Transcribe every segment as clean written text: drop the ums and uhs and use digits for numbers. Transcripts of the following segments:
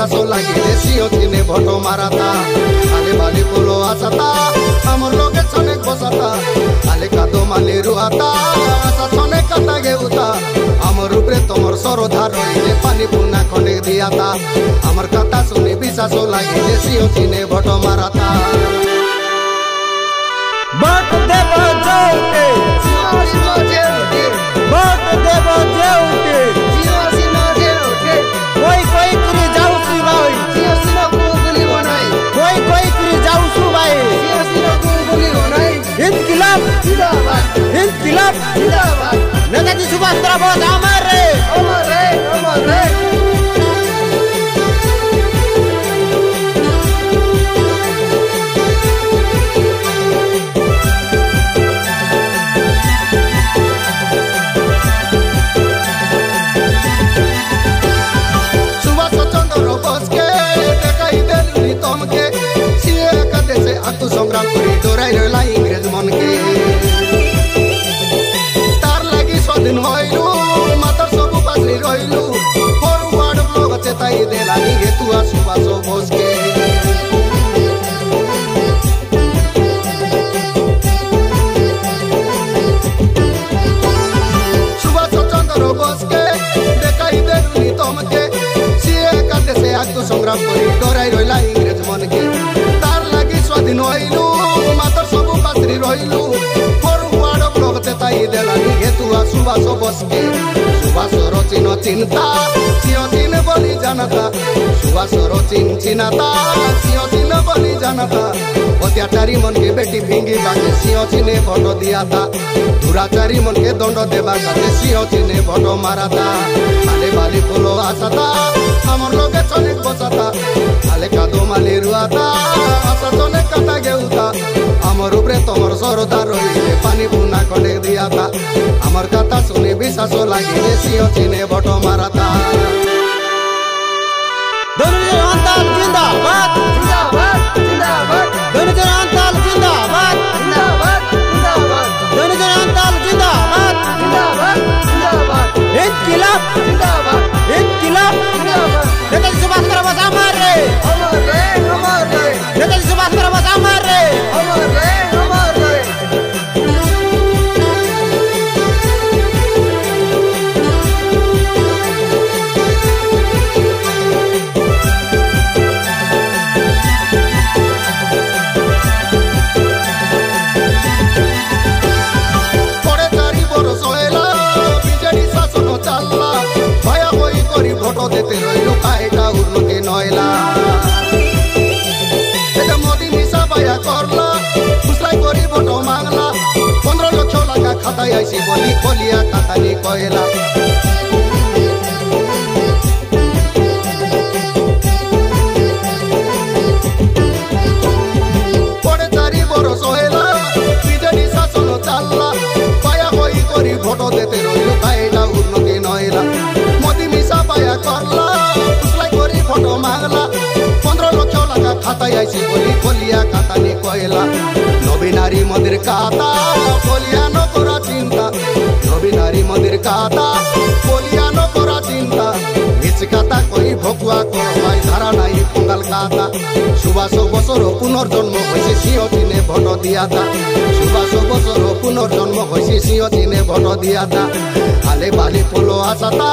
विश्वासो लागिले CO चिने भोटो माराता आले बाली पोलो आसाता आमर लोगे छने बसाता आले कादो माले रुआता आसा छने काता गेउता आमर उपरे तोमर सरधा रइले पानी पुना खने दियाता आमर कथा सुने विश्वासो लागिले सिओ चिने भोटो माराता भोट देबो जोटे भोट देबो जोटे कोई करी जाऊ सी भाई कोई करी जाऊ सु भाई इनकिलाब इनकिलाब नेताजी सुभाष चंद्र बोस अमर रे अमर रे अमर रे संग्राम करी डोराई रला इंग्रेज मन के तार लगी स्वाधीन होइलु मातर सब पासरी रहिलु फरवार्ड ब्लॉक चेताई देला निगे तुआ सुभाष बोस के सुभाष चंद्र बोस के देखाई देलुनी तमके सिए काटे से आक्तु संग्राम करी डोराई रला इंग्रेज मन के स्वाधीन होइलु मातर सब पासरी रहिलु फरवार्ड ब्लॉक चेताई देला निगे तुआ सुभाष बोस के सुभाष रचिन चिन्ता सिओ चिन बोली जानता सुभाष रचिन चिनाता सिओ चिन बोली जानता अत्याचारी मन के बेटी भिंगी बाके सिओ चिने भोट दियाता दुराचारी मन के दंड देवा काटे सिओ चिने भोट माराता आले बाली पोलो आसाता हमर लोगे छने बसाता आले कादो माली रुआता आसा छने काटा गेउता हमर उपरे तोमर सरदा रइले पानी पुना खने दियाता हमर कथा सुने विश्वासो लागिले सिओ चिने भोट माराता धनुजन अंताल जिंदाबाद जिंदाबाद जिंदाबाद धनुजन अंताल जिंदाबाद जिंदाबाद जिंदाबाद धनुजन अंताल जिंदाबाद जिंदाबाद जिंदाबाद इनकिलाब जिंदाबाद इनकिलाब जिंदाबाद नेताजी सुभाष चंद्र बोस अमर रे अमर रे अमर रे नेताजी सुभाष चंद्र बोस अमर रे अमर रे अमर रे भोट देते रहिलु कायटा उर्लुके नयला एटा मोदी निशा बाया करला मुसलाई करी भोट मांगला 15 लाख लगा खाता आइसी बोली कोलिया कातानी कहला पड़े 4 बरस होला बिजेडी शासन चलला पाया होई करी भोट देते रहिलु कायटा उर्लुके नयला पाया करला उसलाई करी फोटो मांगला 15 लाख लगा खाता आइसी बोली कोलिया कातानी कहला नवीनारी मंदिर काता कोलिया न करा चिंता नवीनारी मंदिर काता कोलिया न करा चिंता मिछ काता कोई भकुआ करबाई धारा नाही पंगाल काता सुभाष बोसर पुनर्जन्म होइसे सिओ चिने भोट दियाता सुभाष बोसर पुनर्जन्म होइसे सिओ चिने भोट दियाता आले बाली पोलो आसाता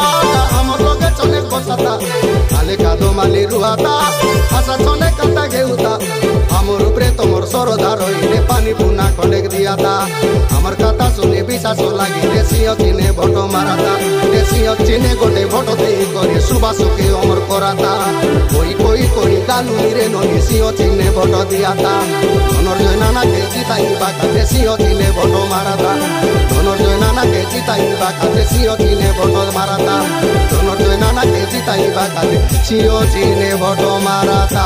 हमर लोगे छने बसाता आले कादो माली रुआता आसा छने काता गेउता हमर उपरे तोमर सरदा रइले पानी पुना खने दियाता हमर कथा सुने विश्वासो लागिले सिओ चिने भोट माराता सिओ चिने गोटे भोट देई करे सुभाष के अमर कराता कोई करी कानूनी रे ननी सिओ चिने भोट दियाता धनंजय नाना के जिताई बाकाते सिओ चिने भोट माराता धनंजय नाना के जिताई बाकाते सिओ चिने भोट माराता धनंजय नाना के जिताई बाकाते सिओ चिने भोट माराता।